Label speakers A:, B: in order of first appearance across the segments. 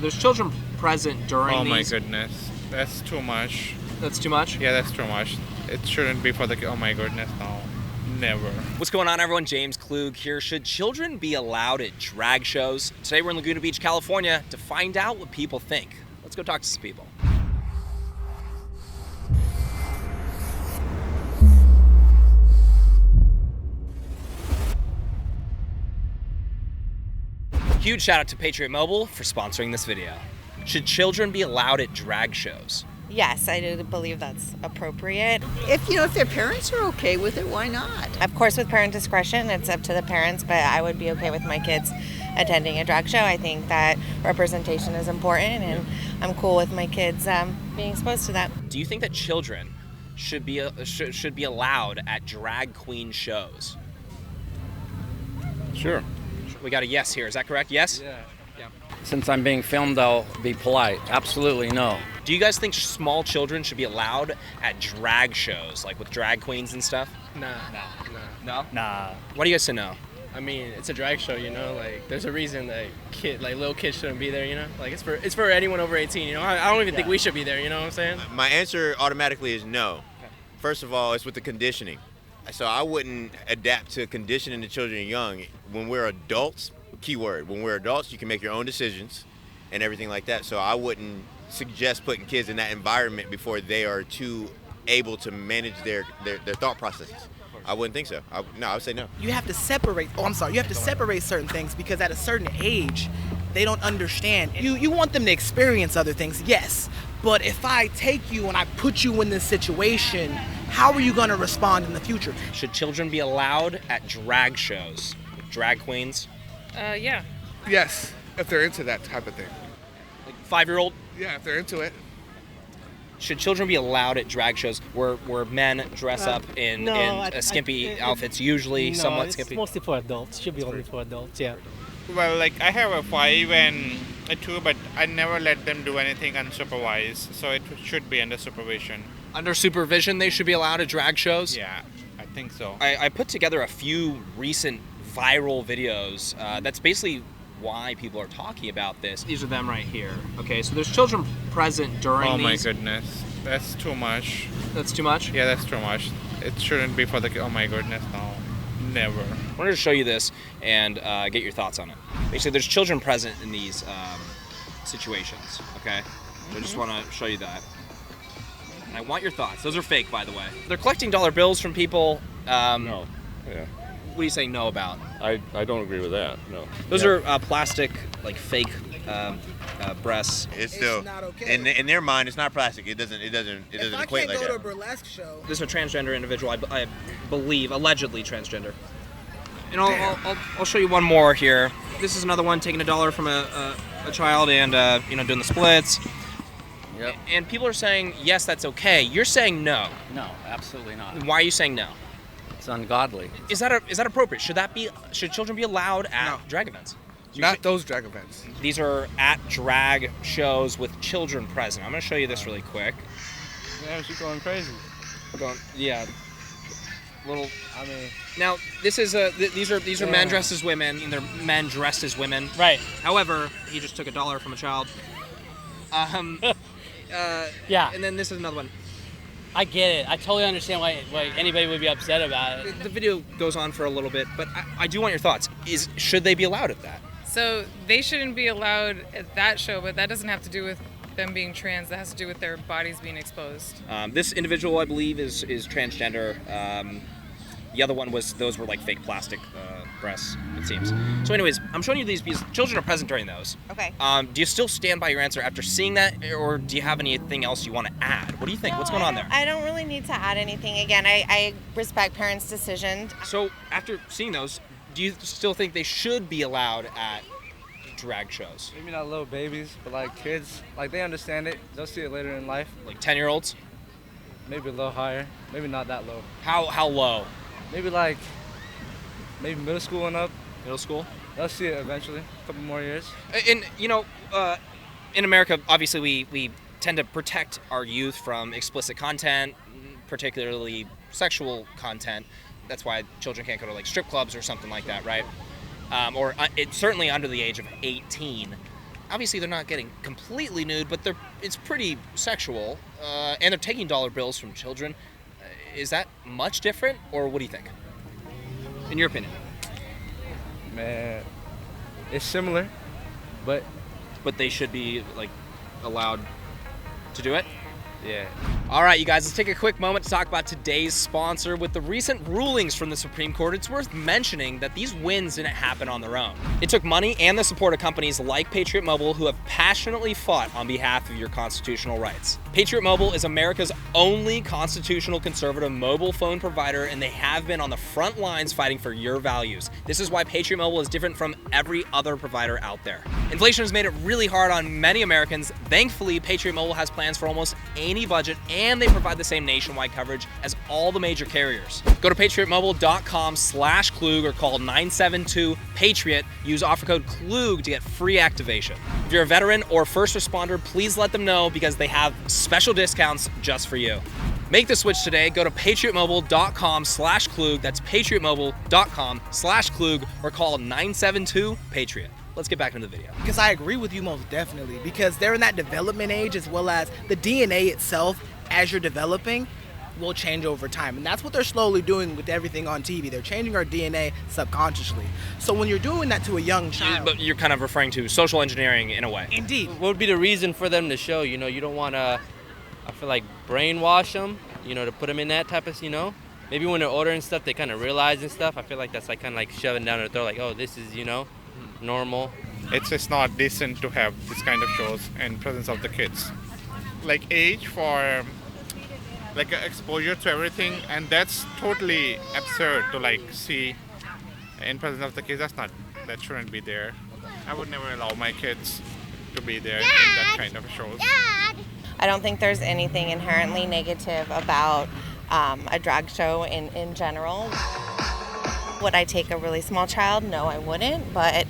A: so there's children present during
B: Oh
A: these.
B: my goodness, that's too much.
A: That's too much?
B: Yeah, that's too much. It shouldn't be for the. Oh my goodness, no, never.
A: What's going on, everyone? James Klug here. Should children be allowed at drag shows? Today we're in Laguna Beach, California to find out what people think. Let's go talk to some people. Huge shout out to Patriot Mobile for sponsoring this video. Should children be allowed at drag shows?
C: Yes, I do believe that's appropriate.
D: If their parents are okay with it, why not?
C: Of course, with parent discretion, it's up to the parents, but I would be okay with my kids attending a drag show. I think that representation is important, and I'm cool with my kids being exposed to that.
A: Do you think that children should be allowed at drag queen shows?
E: Sure.
A: We got a yes here. Is that correct? Yes?
E: Yeah. Since I'm being filmed, I'll be polite. Absolutely no.
A: Do you guys think small children should be allowed at drag shows, like with drag queens and stuff?
F: Nah.
A: No?
F: Nah.
A: Why do you guys say no?
F: I mean, it's a drag show, like there's a reason that little kids shouldn't be there, like it's for anyone over 18, I don't even think we should be there, you know what I'm saying?
G: My answer automatically is no. First of all, it's with the conditioning. So I wouldn't adapt to conditioning the children young. When we're adults, keyword, when we're adults, you can make your own decisions and everything like that. So I wouldn't suggest putting kids in that environment before they are too able to manage their thought processes. I wouldn't think so. I would say no.
H: You have to separate, separate certain things because at a certain age, they don't understand. You want them to experience other things, yes. But if I take you and I put you in this situation, how are you going to respond in the future?
A: Should children be allowed at drag shows with drag queens?
I: Yeah.
J: Yes, if they're into that type of thing.
A: Like 5-year-old?
J: Yeah, if they're into it.
A: Should children be allowed at drag shows where men dress up in skimpy outfits, usually somewhat skimpy?
K: It's mostly for adults. Should be only for adults, yeah.
B: Well, I have a 5 and a 2, but I never let them do anything unsupervised, so it should be under supervision.
A: Under supervision, they should be allowed at drag shows?
B: Yeah, I think so.
A: I put together a few recent viral videos. That's basically why people are talking about this. These are them right here. Okay, so there's children present during
B: Oh my
A: these.
B: goodness, that's too much.
A: That's too much?
B: Yeah, that's too much. It shouldn't be for the. Oh my goodness, no, never.
A: I wanted to show you this and get your thoughts on it. Basically, there's children present in these situations, okay? So I just want to show you that. And I want your thoughts. Those are fake, by the way. They're collecting dollar bills from people.
L: No. Yeah.
A: What do you say no about?
L: I don't agree with that. No.
A: Those are plastic, like fake breasts.
G: It's still
H: not okay.
G: in their mind. It's not plastic. It doesn't
H: If I
G: equate
H: can't
G: like
H: go to a
G: that.
H: burlesque show,
A: This is a transgender individual, I believe, allegedly transgender. And I'll show you one more here. This is another one taking $1 from a child and doing the splits.
E: Yep.
A: And people are saying yes, that's okay. You're saying no.
E: No, absolutely not.
A: Why are you saying no?
E: It's ungodly.
A: Is that appropriate? Should children be allowed at drag events?
J: Not those drag events.
A: These are at drag shows with children present. I'm going to show you this really quick.
B: Yeah, she's going crazy.
A: Little.
B: I mean,
A: Now this is these are men dressed as women, and they're men dressed as women.
K: Right.
A: However, he just took $1 from a child.
K: Yeah.
A: And then this is another one.
K: I get it. I totally understand why anybody would be upset about it.
A: The video goes on for a little bit, but I do want your thoughts. Should they be allowed at that?
I: So they shouldn't be allowed at that show, but that doesn't have to do with them being trans. That has to do with their bodies being exposed.
A: This individual, I believe, is transgender. The other one those were like fake plastic breasts, it seems. So anyways, I'm showing you these because children are present during those.
C: Okay.
A: Do you still stand by your answer after seeing that, or do you have anything else you want to add? What do you think? What's going on there?
C: I don't really need to add anything. Again, I respect parents' decision.
A: So after seeing those, do you still think they should be allowed at drag shows?
M: Maybe not little babies, but like kids, like they understand it. They'll see it later in life.
A: Like 10-year-olds?
M: Maybe a little higher. Maybe not that low.
A: How low?
M: Maybe middle school and up.
A: Middle school?
M: They'll see it eventually. A couple more years.
A: And in America, obviously we tend to protect our youth from explicit content, particularly sexual content. That's why children can't go to like strip clubs or something like that, right? Or it's certainly under the age of 18. obviously they're not getting completely nude, but it's pretty sexual, and they're taking dollar bills from children. Is that much different, or what do you think? In your opinion?
M: Man, it's similar, but
A: they should be like allowed to do it.
M: yeah.
A: All right, you guys, let's take a quick moment to talk about today's sponsor. With the recent rulings from the Supreme Court, it's worth mentioning that these wins didn't happen on their own. It took money and the support of companies like Patriot Mobile, who have passionately fought on behalf of your constitutional rights. Patriot Mobile is America's only constitutional conservative mobile phone provider, and they have been on the front lines fighting for your values. This is why Patriot Mobile is different from every other provider out there. Inflation has made it really hard on many Americans. Thankfully, Patriot Mobile has plans for almost any budget, and they provide the same nationwide coverage as all the major carriers. Go to patriotmobile.com/Klug or call 972-PATRIOT. Use offer code KLUG to get free activation. If you're a veteran or first responder, please let them know because they have special discounts just for you. Make the switch today. Go to patriotmobile.com/Klug. That's patriotmobile.com/Klug or call 972-PATRIOT. Let's get back into the video.
H: Because I agree with you most definitely, because they're in that development age, as well as the DNA itself, as you're developing, will change over time. And that's what they're slowly doing with everything on TV. They're changing our DNA subconsciously. So when you're doing that to a young child...
A: But you're kind of referring to social engineering in a way.
H: Indeed.
K: What would be the reason for them to show? You know, you don't want to, I feel like, brainwash them, you know, to put them in that type of, you know? Maybe when they're ordering stuff, they kind of realize and stuff. I feel like that's like kind of like shoving down their throat, like, oh, this is, you know, normal.
B: It's just not decent to have this kind of shows in presence of the kids. Like age for like exposure to everything, and that's totally absurd to like see in presence of the kids. That shouldn't be there. I would never allow my kids to be there in that kind of shows.
C: I don't think there's anything inherently negative about a drag show in general. Would I take a really small child? No, I wouldn't. But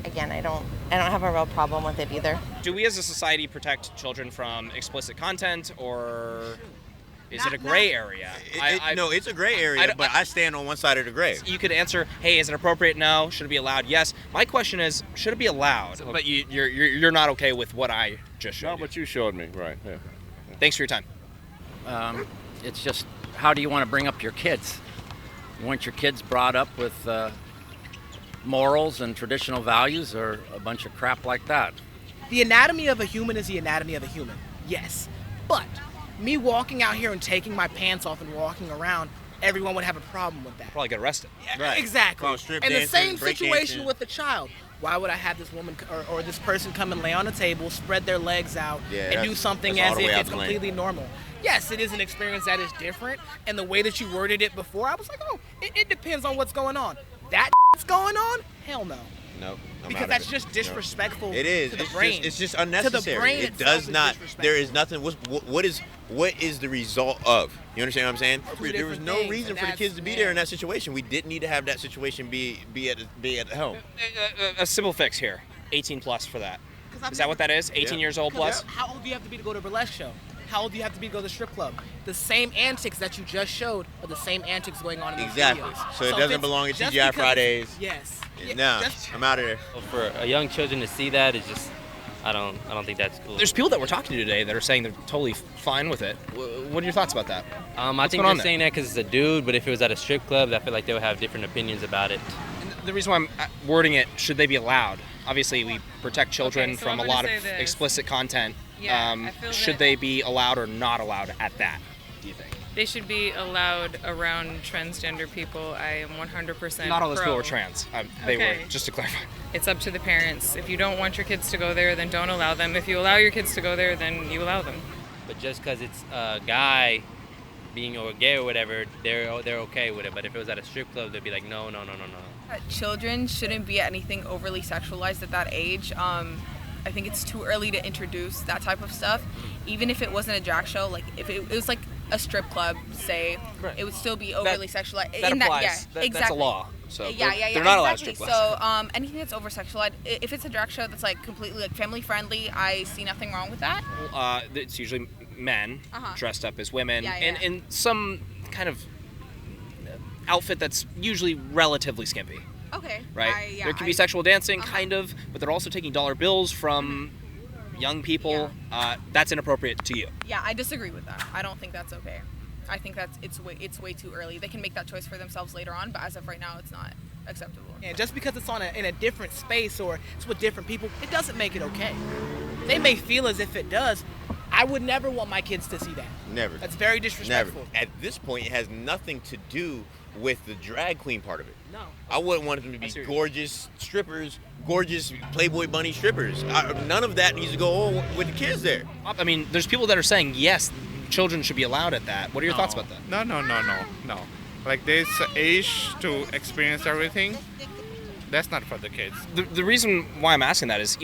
C: again, I don't have a real problem with it either.
A: Do we as a society protect children from explicit content, or is it a gray area?
G: No, it's a gray area, but I stand on one side of the gray.
A: You could answer, hey, is it appropriate? No. Should it be allowed? Yes. My question is, should it be allowed? But you're not okay with what I just showed you.
L: No, but you showed me, right. Yeah.
A: Thanks for your time.
E: It's just, how do you want to bring up your kids? You want your kids brought up with morals and traditional values, or a bunch of crap like that?
H: The anatomy of a human is the anatomy of a human, yes. But me walking out here and taking my pants off and walking around, everyone would have a problem with that.
A: Probably get arrested.
G: Right.
H: Exactly.
G: Strip
H: And the
G: dancing,
H: same
G: break
H: situation
G: dancing.
H: with the child. Why would I have this woman or this person come and lay on a table, spread their legs out, and do something
G: that's all
H: as
G: the way
H: if
G: out
H: it's
G: the lane.
H: completely normal? Yes, it is an experience that is different, and the way that you worded it before, I was like, oh, it depends on what's going on. That going on? Hell no.
G: No,
H: Because that's just disrespectful
G: It is.
H: to the
G: It's
H: brain.
G: just, it's just unnecessary.
H: To the brain
G: it
H: itself
G: does
H: is
G: not.
H: disrespectful.
G: There is nothing. What is the result of? You understand what I'm saying?
H: Two
G: There was
H: different
G: no
H: things,
G: reason
H: and
G: for the kids to be there in
H: that's-
G: that situation. We didn't need to have that situation be at home.
A: A simple fix here. 18 plus for that. Is that what that is? 18 years old plus?
H: How old do you have to be to go to a burlesque show? How old do you have to be to go to the strip club? The same antics that you just showed are the same antics going on in these
G: Exactly.
H: videos.
G: So it
H: if
G: doesn't
H: it's
G: belong in
H: just
G: TGI
H: because
G: Fridays.
H: Yes.
G: Nah,
H: just-
G: I'm out of there.
K: For a young children to see that is just, I don't think that's cool.
A: There's people that we're talking to today that are saying they're totally fine with it. What are your thoughts about that?
K: I think
A: going
K: they're
A: on there?
K: saying that because it's a dude, but if it was at a strip club, I feel like they would have different opinions about it.
A: The reason why I'm wording it, should they be allowed? Obviously, we protect children
I: Okay, so
A: from
I: I'm
A: a lot of
I: gonna say this.
A: explicit content.
I: Yeah, I feel
A: should
I: that-
A: they be allowed or not allowed at that, do you think?
I: They should be allowed around transgender people. I am 100%
A: Not all those
I: pro.
A: people were trans. They
I: Okay.
A: were, just to clarify.
I: It's up to the parents. If you don't want your kids to go there, then don't allow them. If you allow your kids to go there, then you allow them.
K: But just because it's a guy being or gay or whatever, they're okay with it. But if it was at a strip club, they'd be like, no.
N: Children shouldn't be anything overly sexualized at that age. I think it's too early to introduce that type of stuff. Even if it wasn't a drag show, like if it was like a strip club, say, it would still be overly sexualized.
A: That
N: In
A: applies.
N: Exactly.
A: That's a law. So
N: Yeah,
A: they're not allowed
N: exactly.
A: strip clubs.
N: So anything that's over sexualized, if it's a drag show that's like completely like family friendly, I see nothing wrong with that.
A: It's usually men dressed up as women
N: Yeah,
A: and
N: yeah.
A: in some kind of outfit that's usually relatively skimpy.
N: Okay.
A: Right?
N: Yeah,
A: there can be sexual dancing, kind of, but they're also taking dollar bills from young people. That's inappropriate to you.
N: Yeah, I disagree with that. I don't think that's okay. I think it's way too early. They can make that choice for themselves later on, but as of right now, it's not acceptable.
H: And just because it's in a different space or it's with different people, it doesn't make it okay. They may feel as if it does. I would never want my kids to see that.
G: Never.
H: That's very disrespectful.
G: Never. At this point, it has nothing to do with the drag queen part of it.
H: No.
G: I wouldn't want them to be gorgeous strippers, gorgeous Playboy bunny strippers. None of that needs to go on with the kids there.
A: I mean, there's people that are saying, yes, children should be allowed at that. What are your thoughts about that?
B: No. Like there's age to experience everything. That's not for the kids.
A: The reason why I'm asking that is,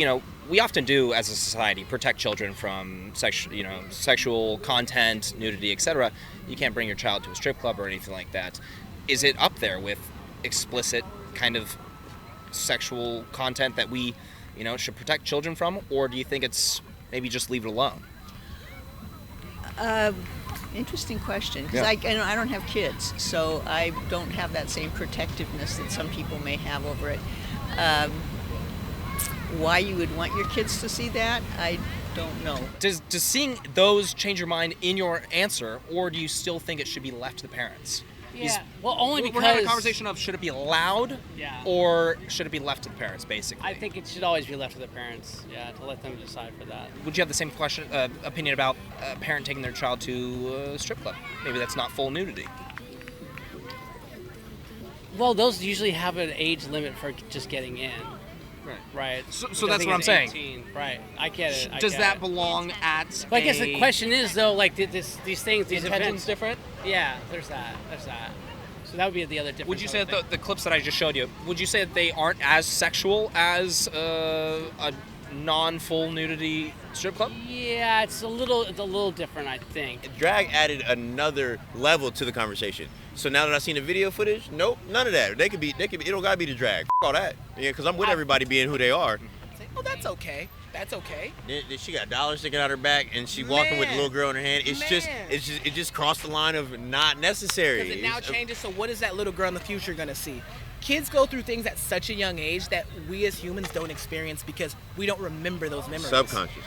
A: we often do as a society protect children from sexual content, nudity, etc. You can't bring your child to a strip club or anything like that. Is it up there with explicit kind of sexual content that we, should protect children from, or do you think it's maybe just leave it alone?
D: Interesting question, because I don't have kids, so I don't have that same protectiveness that some people may have over it. Why you would want your kids to see that, I don't know.
A: Does seeing those change your mind in your answer, or do you still think it should be left to the parents?
O: Yeah, well, only because...
A: We're having a conversation of should it be allowed,
O: Yeah.
A: or should it be left to the parents, basically?
O: I think it should always be left to the parents, to let them decide for that.
A: Would you have the same opinion about a parent taking their child to a strip club? Maybe that's not full nudity.
O: Well, those usually have an age limit for just getting in. Right.
A: So
O: Which I
A: that's
O: think
A: what I'm
O: is
A: saying.
O: 18. Right. I get it.
A: Does that belong at
O: But I guess the question is, though, like, these things, these
A: intentions
O: events...
A: different?
O: Yeah, there's that. So that would be the other difference.
A: Would you say that the clips that I just showed you, would you say that they aren't as sexual as a non-full nudity strip club?
O: Yeah, it's a little different, I think.
G: Drag added another level to the conversation. So now that I've seen the video footage, nope, none of that. They could be. It don't gotta be the drag. All that. Yeah, because I'm with everybody being who they are.
H: Oh, that's okay. That's okay.
G: Then she got dollars sticking out her back, and she walking with a little girl in her hand. It just crossed the line of not necessary.
H: Because it now changes. So what is that little girl in the future gonna see? Kids go through things at such a young age that we as humans don't experience because we don't remember those memories.
G: Subconscious.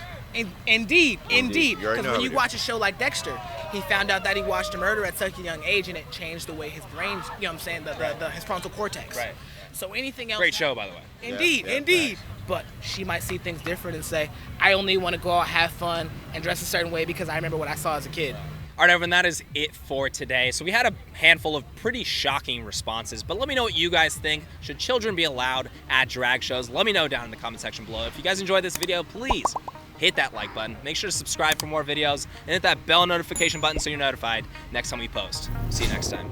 H: Indeed.
G: You already
H: Because
G: know
H: when
G: how
H: you
G: it
H: watch a show like Dexter, he found out that he watched a murder at such a young age, and it changed the way his brain, his frontal cortex.
A: Right.
H: So anything else.
A: Great show, by the way.
H: Indeed. But she might see things different and say, I only want to go out, have fun, and dress a certain way because I remember what I saw as a kid.
A: All right, everyone, that is it for today. So we had a handful of pretty shocking responses, but let me know what you guys think. Should children be allowed at drag shows? Let me know down in the comment section below. If you guys enjoyed this video, please hit that like button. Make sure to subscribe for more videos and hit that bell notification button so you're notified next time we post. See you next time.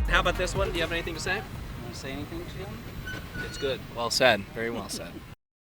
A: How about this one? Do you have anything to say?
K: Want to say anything to them?
A: It's good. Well said. Very well said.